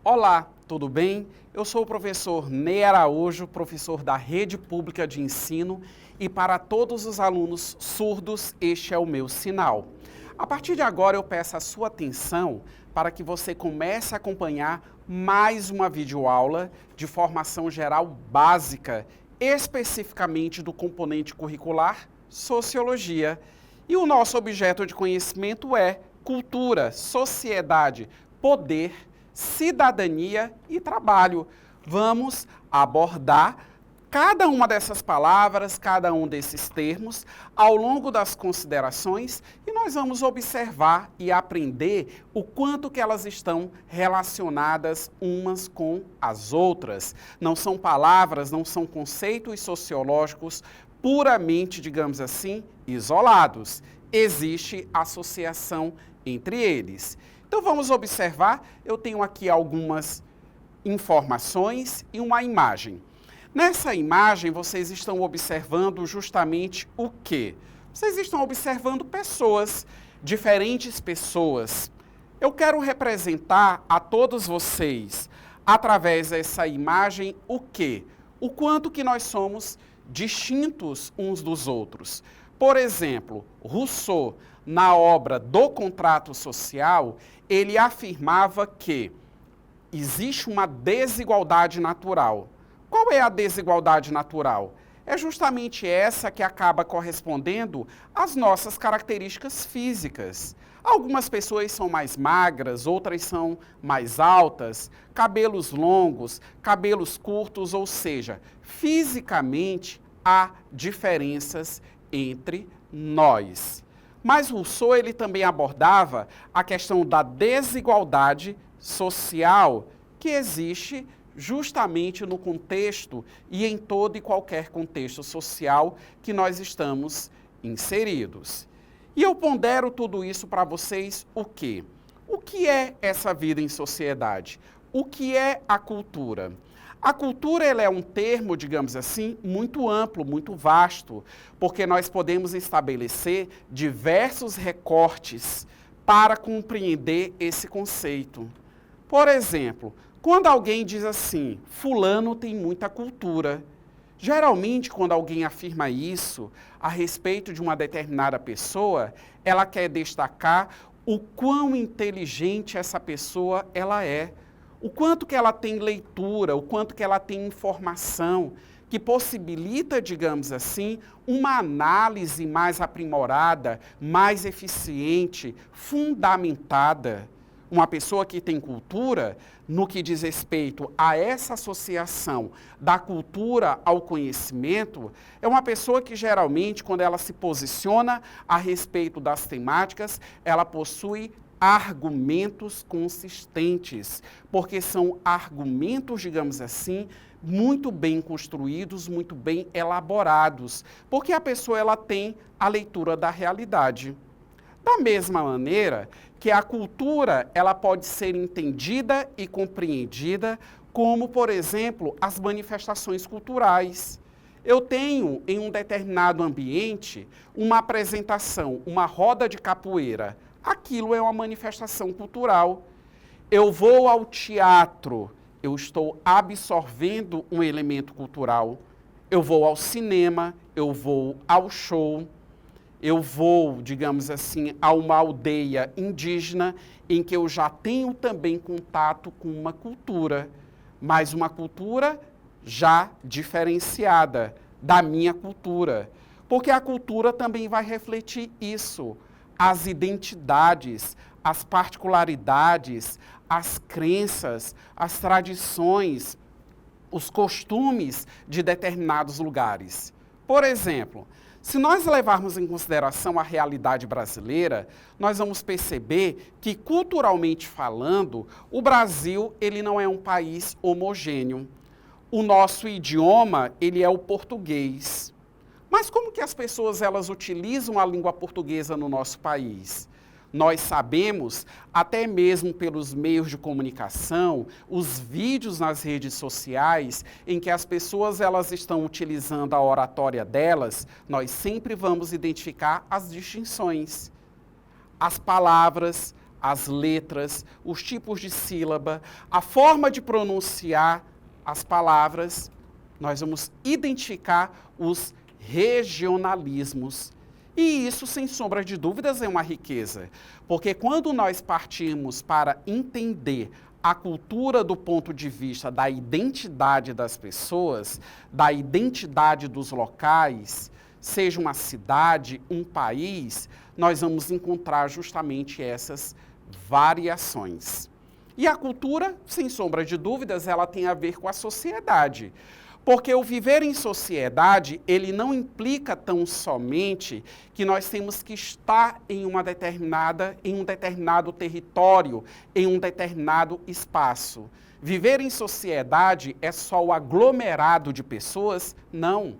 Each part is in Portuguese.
Olá, tudo bem? Eu sou o professor Ney Araújo, professor da Rede Pública de Ensino, e para todos os alunos surdos, este é o meu sinal. A partir de agora eu peço a sua atenção para que você comece a acompanhar mais uma videoaula de formação geral básica, especificamente do componente curricular Sociologia. E o nosso objeto de conhecimento é cultura, sociedade, poder, cidadania e trabalho. Vamos abordar cada uma dessas palavras, cada um desses termos, ao longo das considerações, e nós vamos observar e aprender o quanto que elas estão relacionadas umas com as outras. Não são palavras, não são conceitos sociológicos puramente, digamos assim, isolados. Existe associação entre eles. Então vamos observar, eu tenho aqui algumas informações e uma imagem. Nessa imagem vocês estão observando justamente o quê? Vocês estão observando pessoas, diferentes pessoas. Eu quero representar a todos vocês, através dessa imagem, o quê? O quanto que nós somos distintos uns dos outros. Por exemplo, Rousseau, na obra do Contrato Social, ele afirmava que existe uma desigualdade natural. Qual é a desigualdade natural? É justamente essa que acaba correspondendo às nossas características físicas. Algumas pessoas são mais magras, outras são mais altas, cabelos longos, cabelos curtos, ou seja, fisicamente há diferenças entre nós. Mas Rousseau ele também abordava a questão da desigualdade social que existe justamente no contexto e em todo e qualquer contexto social que nós estamos inseridos. E eu pondero tudo isso para vocês o quê? O que é essa vida em sociedade? O que é a cultura? A cultura ela é um termo, digamos assim, muito amplo, muito vasto, porque nós podemos estabelecer diversos recortes para compreender esse conceito. Por exemplo, quando alguém diz assim, fulano tem muita cultura, geralmente quando alguém afirma isso a respeito de uma determinada pessoa, ela quer destacar o quão inteligente essa pessoa ela é. O quanto que ela tem leitura, o quanto que ela tem informação, que possibilita, digamos assim, uma análise mais aprimorada, mais eficiente, fundamentada. Uma pessoa que tem cultura, no que diz respeito a essa associação da cultura ao conhecimento, é uma pessoa que geralmente, quando ela se posiciona a respeito das temáticas, ela possui argumentos consistentes, porque são argumentos, digamos assim, muito bem construídos, muito bem elaborados, porque a pessoa ela tem a leitura da realidade. Da mesma maneira que a cultura ela pode ser entendida e compreendida como, por exemplo, as manifestações culturais. Eu tenho, em um determinado ambiente, uma apresentação, uma roda de capoeira. Aquilo é uma manifestação cultural. Eu vou ao teatro, eu estou absorvendo um elemento cultural. Eu vou ao cinema, eu vou ao show, eu vou, digamos assim, a uma aldeia indígena em que eu já tenho também contato com uma cultura, mas uma cultura já diferenciada da minha cultura. Porque a cultura também vai refletir isso. As identidades, as particularidades, as crenças, as tradições, os costumes de determinados lugares. Por exemplo, se nós levarmos em consideração a realidade brasileira, nós vamos perceber que, culturalmente falando, o Brasil ele não é um país homogêneo. O nosso idioma ele é o português. Mas como que as pessoas elas utilizam a língua portuguesa no nosso país? Nós sabemos, até mesmo pelos meios de comunicação, os vídeos nas redes sociais, em que as pessoas elas estão utilizando a oratória delas, nós sempre vamos identificar as distinções. As palavras, as letras, os tipos de sílaba, a forma de pronunciar as palavras, nós vamos identificar os regionalismos. E isso, sem sombra de dúvidas, é uma riqueza, porque quando nós partimos para entender a cultura do ponto de vista da identidade das pessoas, da identidade dos locais, seja uma cidade, um país, nós vamos encontrar justamente essas variações. E a cultura, sem sombra de dúvidas, ela tem a ver com a sociedade. Porque o viver em sociedade, ele não implica tão somente que nós temos que estar em um determinado território, em um determinado espaço. Viver em sociedade é só o aglomerado de pessoas? Não.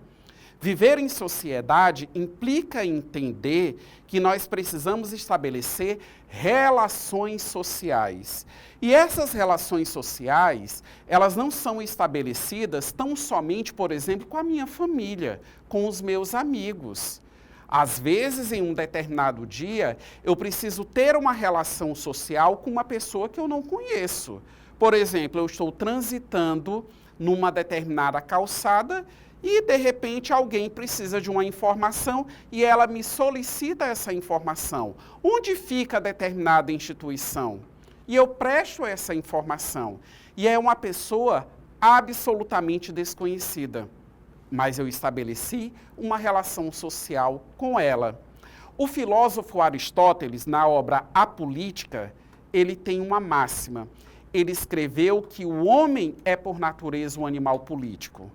Viver em sociedade implica entender que nós precisamos estabelecer relações sociais. E essas relações sociais, elas não são estabelecidas tão somente, por exemplo, com a minha família, com os meus amigos. Às vezes, em um determinado dia, eu preciso ter uma relação social com uma pessoa que eu não conheço. Por exemplo, eu estou transitando numa determinada calçada e, de repente, alguém precisa de uma informação e ela me solicita essa informação. Onde fica determinada instituição? E eu presto essa informação. E é uma pessoa absolutamente desconhecida. Mas eu estabeleci uma relação social com ela. O filósofo Aristóteles, na obra A Política, ele tem uma máxima. Ele escreveu que o homem é, por natureza, um animal político.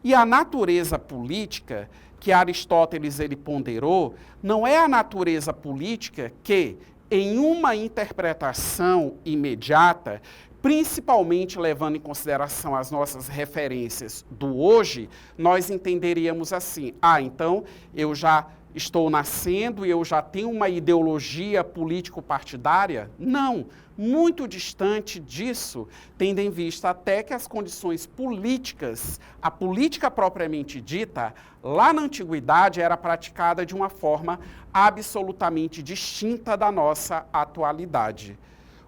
E a natureza política que Aristóteles ele ponderou não é a natureza política que, em uma interpretação imediata, principalmente levando em consideração as nossas referências do hoje, nós entenderíamos assim: então eu já estou nascendo e eu já tenho uma ideologia político-partidária? Não, muito distante disso, tendo em vista até que as condições políticas, a política propriamente dita, lá na antiguidade era praticada de uma forma absolutamente distinta da nossa atualidade.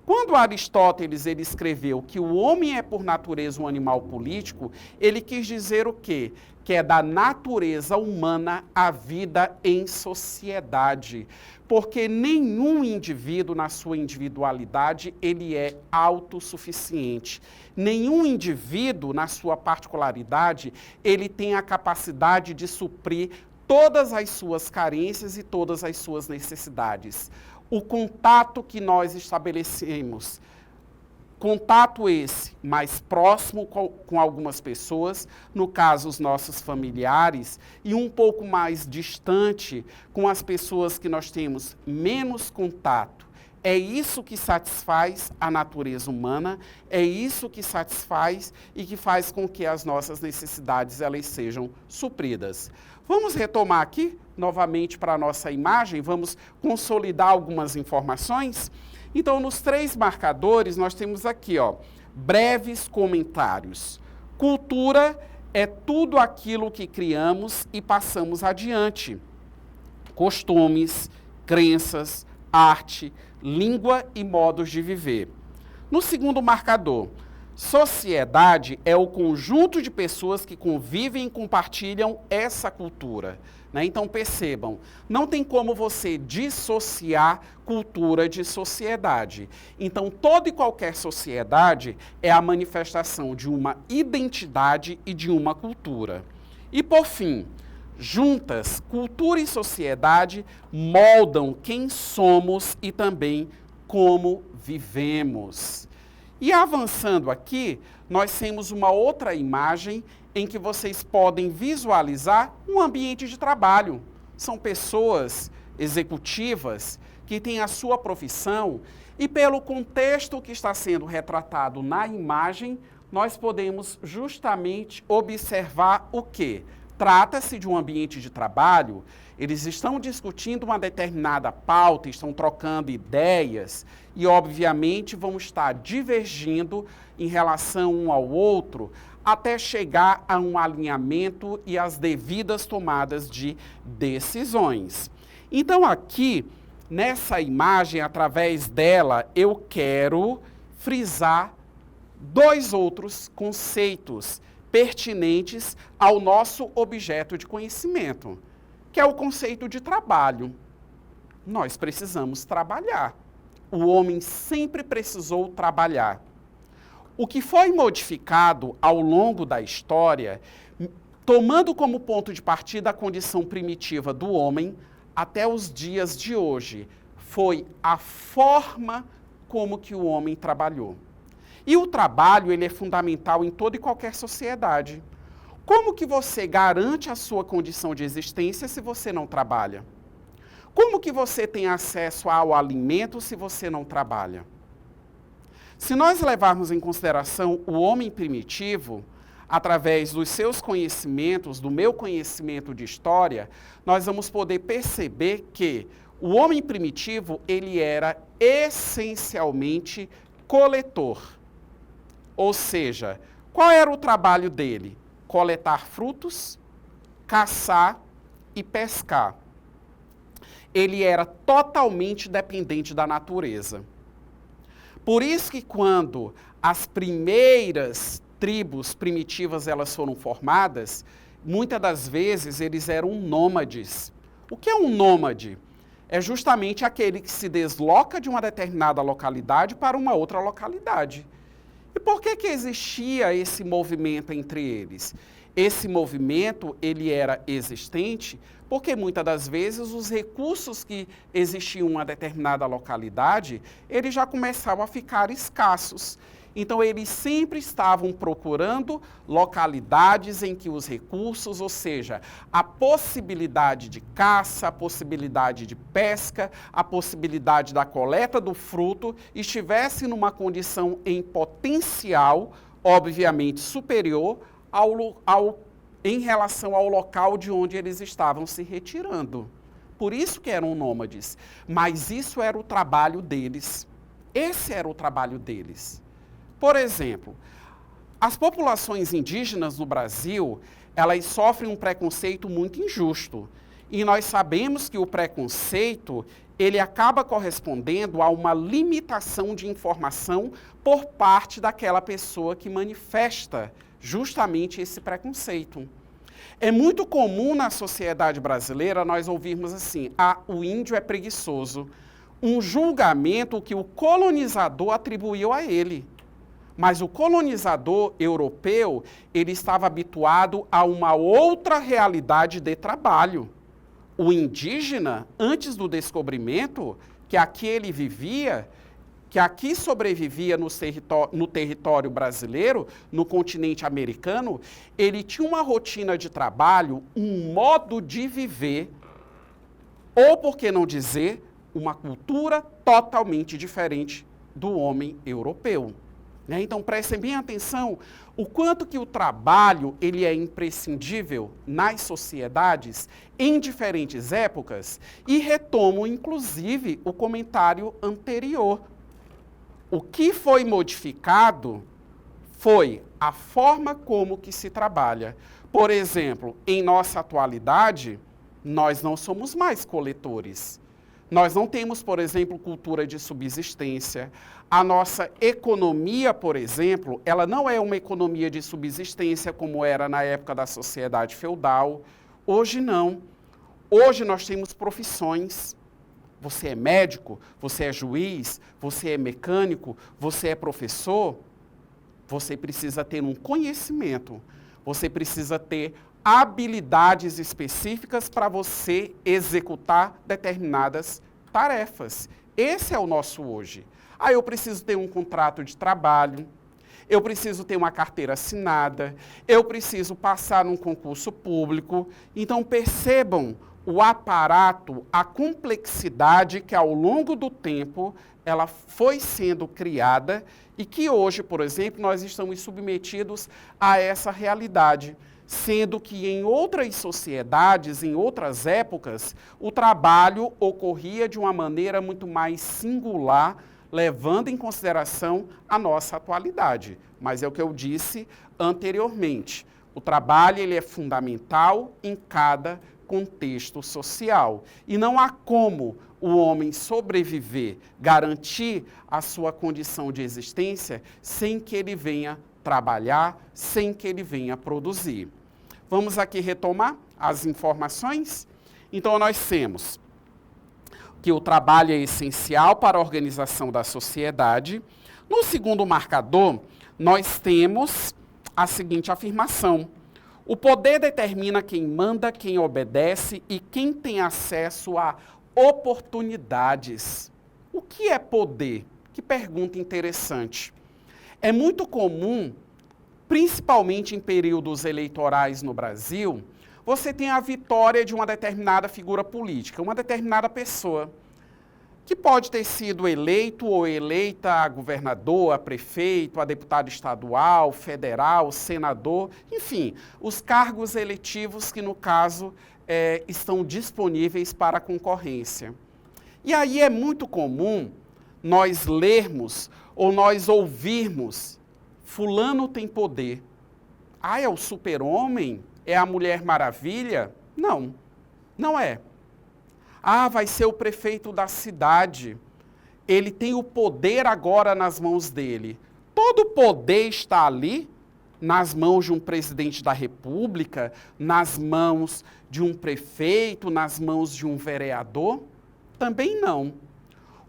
Quando Aristóteles ele escreveu que o homem é por natureza um animal político, ele quis dizer o quê? Que é da natureza humana a vida em sociedade. Porque nenhum indivíduo, na sua individualidade, ele é autossuficiente. Nenhum indivíduo, na sua particularidade, ele tem a capacidade de suprir todas as suas carências e todas as suas necessidades. O contato que nós estabelecemos, contato esse mais próximo com algumas pessoas, no caso os nossos familiares, e um pouco mais distante com as pessoas que nós temos menos contato. É isso que satisfaz a natureza humana, é isso que satisfaz e que faz com que as nossas necessidades elas sejam supridas. Vamos retomar aqui, novamente, para a nossa imagem, vamos consolidar algumas informações. Então, nos 3 marcadores, nós temos aqui, breves comentários. Cultura é tudo aquilo que criamos e passamos adiante. Costumes, crenças, arte, língua e modos de viver. No 2º marcador, sociedade é o conjunto de pessoas que convivem e compartilham essa cultura. Então, percebam, não tem como você dissociar cultura de sociedade. Então, toda e qualquer sociedade é a manifestação de uma identidade e de uma cultura. E, por fim, juntas, cultura e sociedade moldam quem somos e também como vivemos. E avançando aqui, nós temos uma outra imagem em que vocês podem visualizar um ambiente de trabalho. São pessoas executivas que têm a sua profissão e, pelo contexto que está sendo retratado na imagem, nós podemos justamente observar o quê? Trata-se de um ambiente de trabalho, eles estão discutindo uma determinada pauta, estão trocando ideias e, obviamente, vão estar divergindo em relação um ao outro até chegar a um alinhamento e as devidas tomadas de decisões. Então, aqui, Nessa imagem, através dela, eu quero frisar dois outros conceitos pertinentes ao nosso objeto de conhecimento, que é o conceito de trabalho. Nós precisamos trabalhar. O homem sempre precisou trabalhar. O que foi modificado ao longo da história, tomando como ponto de partida a condição primitiva do homem, até os dias de hoje, foi a forma como que o homem trabalhou. E o trabalho, ele é fundamental em toda e qualquer sociedade. Como que você garante a sua condição de existência se você não trabalha? Como que você tem acesso ao alimento se você não trabalha? Se nós levarmos em consideração o homem primitivo, através dos seus conhecimentos, do meu conhecimento de história, nós vamos poder perceber que o homem primitivo, ele era essencialmente coletor. Ou seja, qual era o trabalho dele? Coletar frutos, caçar e pescar. Ele era totalmente dependente da natureza. Por isso que quando as primeiras tribos primitivas elas foram formadas, muitas das vezes eles eram nômades. O que é um nômade? É justamente aquele que se desloca de uma determinada localidade para uma outra localidade. E por que existia esse movimento entre eles? Esse movimento, ele era existente porque muitas das vezes os recursos que existiam em uma determinada localidade, eles já começavam a ficar escassos. Então, eles sempre estavam procurando localidades em que os recursos, ou seja, a possibilidade de caça, a possibilidade de pesca, a possibilidade da coleta do fruto, estivesse numa condição em potencial, obviamente, superior em relação ao local de onde eles estavam se retirando. Por isso que eram nômades. Mas isso era o trabalho deles. Esse era o trabalho deles. Por exemplo, as populações indígenas no Brasil, elas sofrem um preconceito muito injusto. E nós sabemos que o preconceito, ele acaba correspondendo a uma limitação de informação por parte daquela pessoa que manifesta justamente esse preconceito. É muito comum na sociedade brasileira nós ouvirmos assim, o índio é preguiçoso. Um julgamento que o colonizador atribuiu a ele. Mas o colonizador europeu, ele estava habituado a uma outra realidade de trabalho. O indígena, antes do descobrimento, que aqui ele vivia, que aqui sobrevivia no território brasileiro, no continente americano, ele tinha uma rotina de trabalho, um modo de viver, ou por que não dizer, uma cultura totalmente diferente do homem europeu. Então, prestem bem atenção o quanto que o trabalho ele é imprescindível nas sociedades em diferentes épocas e retomo, inclusive, o comentário anterior. O que foi modificado foi a forma como que se trabalha. Por exemplo, em nossa atualidade, nós não somos mais coletores. Nós não temos, por exemplo, cultura de subsistência. A nossa economia, por exemplo, ela não é uma economia de subsistência como era na época da sociedade feudal. Hoje não. Hoje nós temos profissões. Você é médico, você é juiz, você é mecânico, você é professor. Você precisa ter um conhecimento. Você precisa ter habilidades específicas para você executar determinadas tarefas. Esse é o nosso hoje. Eu preciso ter um contrato de trabalho, eu preciso ter uma carteira assinada, eu preciso passar num concurso público. Então percebam o aparato, a complexidade que ao longo do tempo ela foi sendo criada e que hoje, por exemplo, nós estamos submetidos a essa realidade. Sendo que em outras sociedades, em outras épocas, o trabalho ocorria de uma maneira muito mais singular, levando em consideração a nossa atualidade. Mas é o que eu disse anteriormente. O trabalho ele é fundamental em cada contexto social. E não há como o homem sobreviver, garantir a sua condição de existência sem que ele venha trabalhar, sem que ele venha produzir. Vamos aqui retomar as informações? Então, nós temos que o trabalho é essencial para a organização da sociedade. No segundo marcador, nós temos a seguinte afirmação: o poder determina quem manda, quem obedece e quem tem acesso a oportunidades. O que é poder? Que pergunta interessante. É muito comum, principalmente em períodos eleitorais no Brasil, você tem a vitória de uma determinada figura política, uma determinada pessoa, que pode ter sido eleito ou eleita a governador, a prefeito, a deputado estadual, federal, senador, enfim, os cargos eletivos que, no caso, estão disponíveis para a concorrência. E aí é muito comum nós lermos ou nós ouvirmos: fulano tem poder. Ah, é o super-homem? É a Mulher Maravilha? Não, não é. Ah, vai ser o prefeito da cidade. Ele tem o poder agora nas mãos dele. Todo o poder está ali, nas mãos de um presidente da República, nas mãos de um prefeito, nas mãos de um vereador? Também não.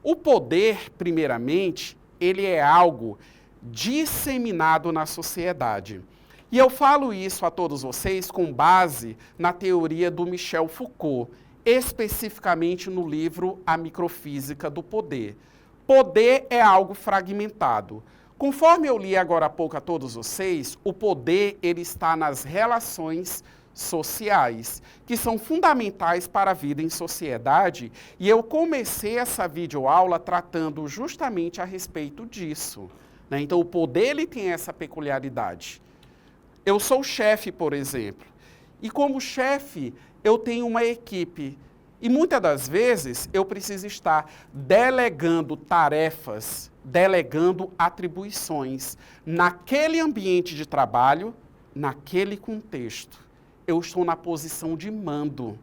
O poder, primeiramente, ele é algo disseminado na sociedade. E eu falo isso a todos vocês com base na teoria do Michel Foucault, especificamente no livro A Microfísica do Poder. Poder é algo fragmentado. Conforme eu li agora há pouco a todos vocês, o poder ele está nas relações sociais, que são fundamentais para a vida em sociedade, e eu comecei essa videoaula tratando justamente a respeito disso, né? Então, o poder ele tem essa peculiaridade. Eu sou chefe, por exemplo, e como chefe, eu tenho uma equipe. E muitas das vezes eu preciso estar delegando tarefas, delegando atribuições naquele ambiente de trabalho, naquele contexto. Eu estou na posição de mando.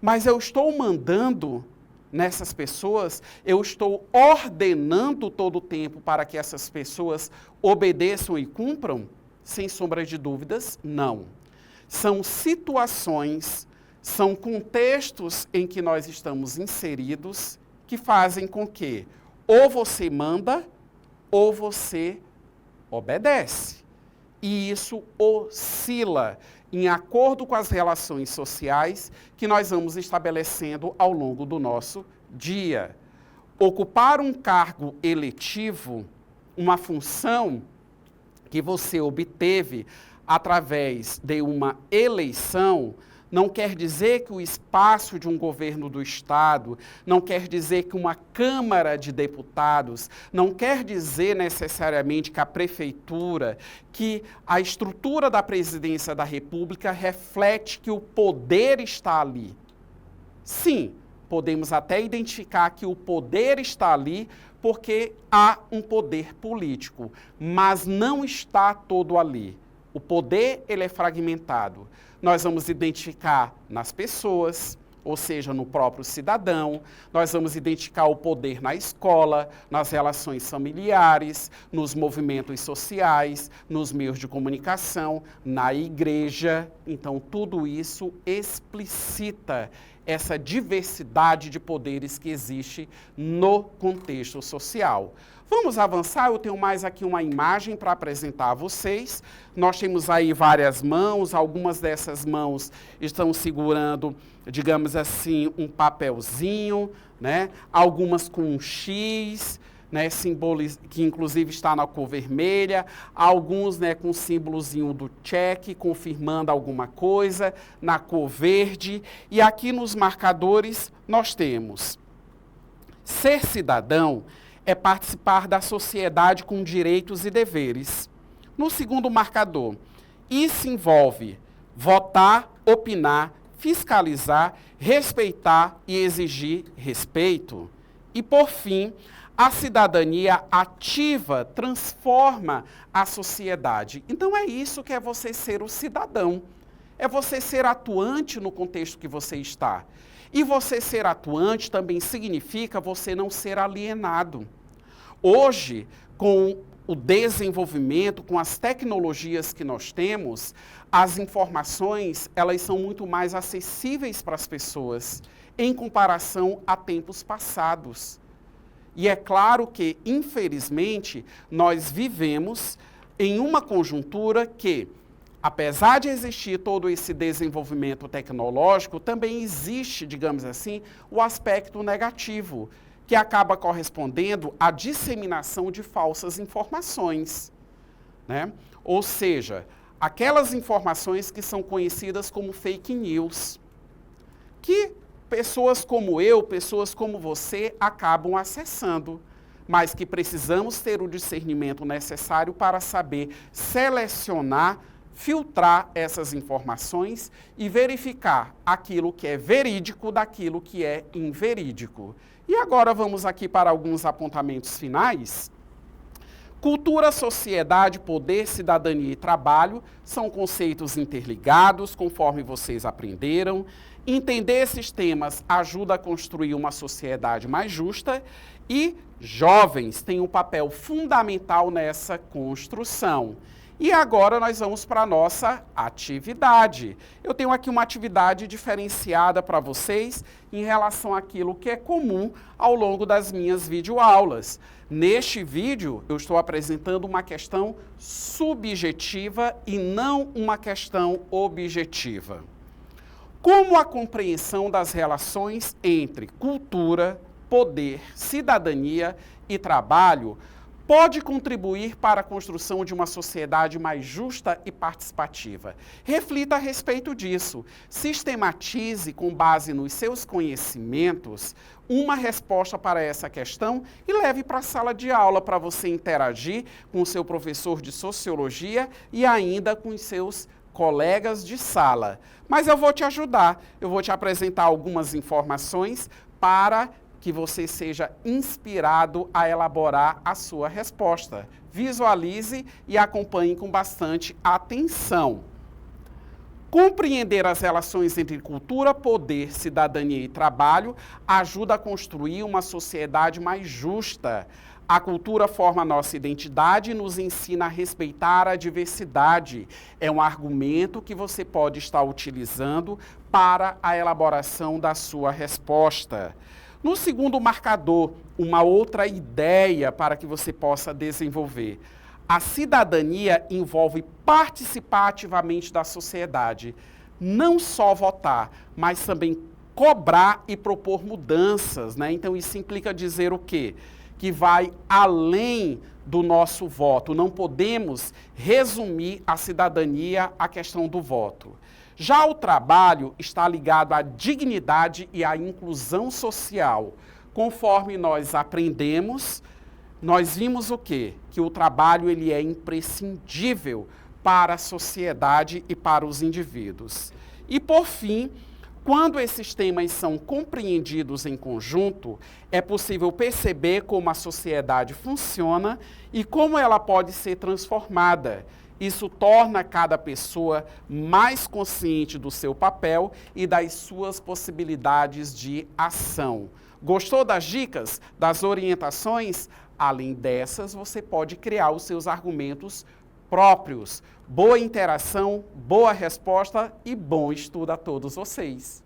Mas eu estou mandando nessas pessoas, eu estou ordenando todo o tempo para que essas pessoas obedeçam e cumpram? Sem sombra de dúvidas, não. São situações, são contextos em que nós estamos inseridos que fazem com que ou você manda ou você obedece. E isso oscila em acordo com as relações sociais que nós vamos estabelecendo ao longo do nosso dia. Ocupar um cargo eletivo, uma função que você obteve através de uma eleição, não quer dizer que o espaço de um governo do Estado, não quer dizer que uma Câmara de Deputados, não quer dizer necessariamente que a prefeitura, que a estrutura da presidência da República reflete que o poder está ali. Sim, podemos até identificar que o poder está ali porque há um poder político, mas não está todo ali. O poder, ele é fragmentado. Nós vamos identificar nas pessoas, ou seja, no próprio cidadão, nós vamos identificar o poder na escola, nas relações familiares, nos movimentos sociais, nos meios de comunicação, na igreja. Então, tudo isso explicita essa diversidade de poderes que existe no contexto social. Vamos avançar, eu tenho mais aqui uma imagem para apresentar a vocês. Nós temos aí várias mãos, algumas dessas mãos estão segurando, digamos assim, um papelzinho, né? Algumas com um X, né? Que inclusive está na cor vermelha, alguns, né, com o símbolozinho do check, confirmando alguma coisa, na cor verde. E aqui nos marcadores nós temos: ser cidadão é participar da sociedade com direitos e deveres. No segundo marcador, isso envolve votar, opinar, fiscalizar, respeitar e exigir respeito. E, por fim, a cidadania ativa transforma a sociedade. Então, é isso que é você ser o cidadão. É você ser atuante no contexto que você está. E você ser atuante também significa você não ser alienado. Hoje, com o desenvolvimento, com as tecnologias que nós temos, as informações, elas são muito mais acessíveis para as pessoas, em comparação a tempos passados. E é claro que, infelizmente, nós vivemos em uma conjuntura que, apesar de existir todo esse desenvolvimento tecnológico, também existe, digamos assim, o aspecto negativo, que acaba correspondendo à disseminação de falsas informações, né? Ou seja, aquelas informações que são conhecidas como fake news, que pessoas como eu, pessoas como você acabam acessando, mas que precisamos ter o discernimento necessário para saber selecionar, filtrar essas informações e verificar aquilo que é verídico daquilo que é inverídico. E agora vamos aqui para alguns apontamentos finais. Cultura, sociedade, poder, cidadania e trabalho são conceitos interligados, conforme vocês aprenderam. Entender esses temas ajuda a construir uma sociedade mais justa e jovens têm um papel fundamental nessa construção. E agora nós vamos para a nossa atividade. Eu tenho aqui uma atividade diferenciada para vocês em relação àquilo que é comum ao longo das minhas videoaulas. Neste vídeo, eu estou apresentando uma questão subjetiva e não uma questão objetiva. Como a compreensão das relações entre cultura, poder, cidadania e trabalho pode contribuir para a construção de uma sociedade mais justa e participativa? Reflita a respeito disso. Sistematize, com base nos seus conhecimentos, uma resposta para essa questão e leve para a sala de aula para você interagir com o seu professor de sociologia e ainda com os seus colegas de sala. Mas eu vou te ajudar, eu vou te apresentar algumas informações para que você seja inspirado a elaborar a sua resposta. Visualize e acompanhe com bastante atenção. Compreender as relações entre cultura, poder, cidadania e trabalho ajuda a construir uma sociedade mais justa. A cultura forma a nossa identidade e nos ensina a respeitar a diversidade. É um argumento que você pode estar utilizando para a elaboração da sua resposta. No segundo marcador, uma outra ideia para que você possa desenvolver. A cidadania envolve participar ativamente da sociedade. Não só votar, mas também cobrar e propor mudanças, né? Então, isso implica dizer o quê? Que vai além do nosso voto. Não podemos resumir a cidadania à questão do voto. Já o trabalho está ligado à dignidade e à inclusão social. Conforme nós aprendemos, nós vimos o quê? Que o trabalho ele é imprescindível para a sociedade e para os indivíduos. E, por fim, quando esses temas são compreendidos em conjunto, é possível perceber como a sociedade funciona e como ela pode ser transformada. Isso torna cada pessoa mais consciente do seu papel e das suas possibilidades de ação. Gostou das dicas, das orientações? Além dessas, você pode criar os seus argumentos próprios. Boa interação, boa resposta e bom estudo a todos vocês.